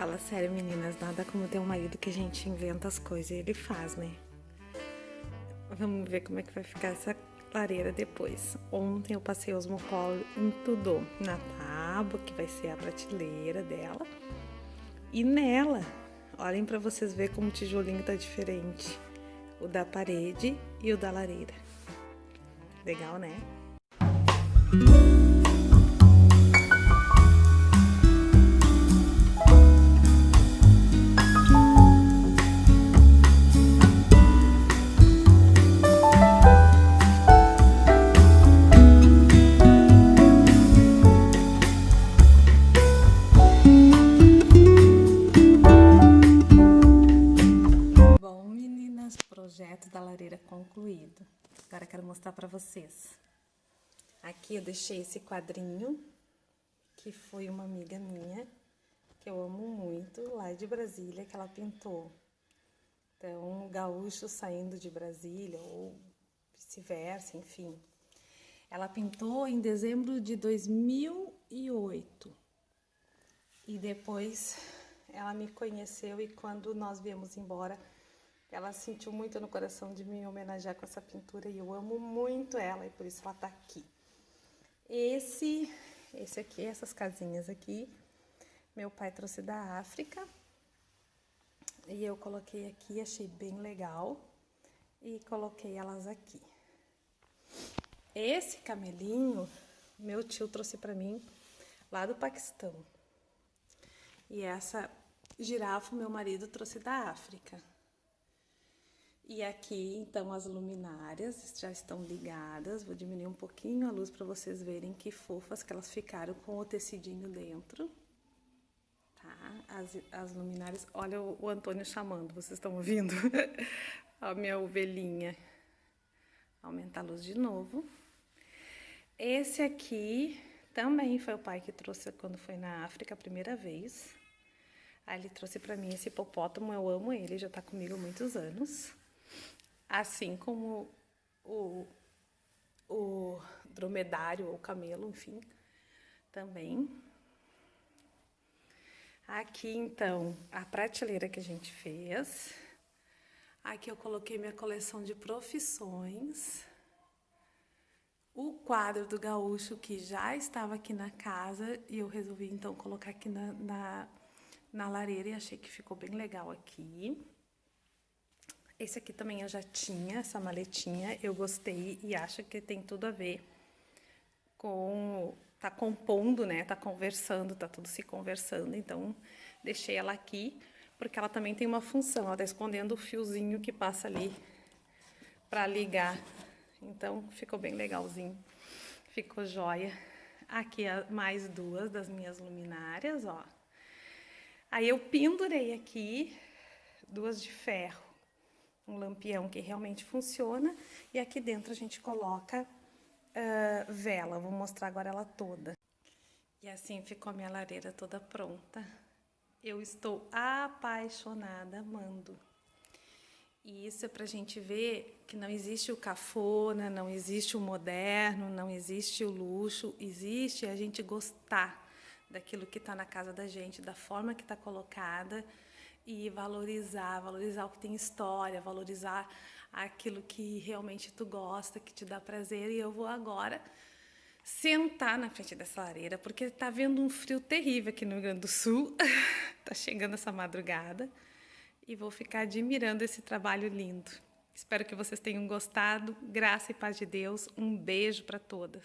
Fala sério, meninas, nada como ter um marido que a gente inventa as coisas e ele faz, né? Vamos ver como é que vai ficar essa lareira depois. Ontem eu passei osmocolo em tudo, na tábua, que vai ser a prateleira dela, e nela, olhem pra vocês verem como o tijolinho tá diferente, o da parede e o da lareira. Legal, né? Bom, meninas, projeto da lareira concluído. Agora quero mostrar pra vocês. Aqui eu deixei esse quadrinho, que foi uma amiga minha, que eu amo muito, lá de Brasília, que ela pintou. Então, gaúcho saindo de Brasília, ou vice-versa, enfim. Ela pintou em dezembro de 2008. E depois ela me conheceu e quando nós viemos embora, ela sentiu muito no coração de me homenagear com essa pintura e eu amo muito ela e por isso ela tá aqui. Esse aqui, essas casinhas aqui, meu pai trouxe da África e eu coloquei aqui, achei bem legal e coloquei elas aqui. Esse camelinho, meu tio trouxe pra mim lá do Paquistão. E essa girafa, meu marido trouxe da África. E aqui, então, as luminárias já estão ligadas. Vou diminuir um pouquinho a luz para vocês verem que fofas que elas ficaram com o tecidinho dentro. Tá? As luminárias... Olha o Antônio chamando, vocês estão ouvindo? A minha ovelhinha. Aumentar a luz de novo. Esse aqui também foi o pai que trouxe quando foi na África a primeira vez. Aí ele trouxe para mim esse hipopótamo, eu amo ele, já tá comigo há muitos anos. Assim como o dromedário ou camelo, enfim, também. Aqui, então, a prateleira que a gente fez. Aqui eu coloquei minha coleção de profissões. O quadro do gaúcho que já estava aqui na casa e eu resolvi, então, colocar aqui na lareira e achei que ficou bem legal aqui. Esse aqui também eu já tinha, essa maletinha, eu gostei e acho que tem tudo a ver com... Tá compondo, né? Tá conversando, tá tudo se conversando, então deixei ela aqui, porque ela também tem uma função, ela tá escondendo o fiozinho que passa ali pra ligar. Então ficou bem legalzinho, ficou joia. Aqui mais duas das minhas luminárias, ó. Aí eu pendurei aqui duas de ferro, um lampião que realmente funciona, e aqui dentro a gente coloca vela, vou mostrar agora ela toda. E assim ficou a minha lareira toda pronta. Eu estou apaixonada, amando. E isso é pra gente ver que não existe o cafona, não existe o moderno, não existe o luxo, existe a gente gostar daquilo que está na casa da gente, da forma que está colocada e valorizar o que tem história, valorizar aquilo que realmente tu gosta, que te dá prazer. E eu vou agora sentar na frente dessa lareira, porque tá vendo um frio terrível aqui no Rio Grande do Sul, tá chegando essa madrugada, e vou ficar admirando esse trabalho lindo. Espero que vocês tenham gostado. Graça e paz de Deus. Um beijo para todas.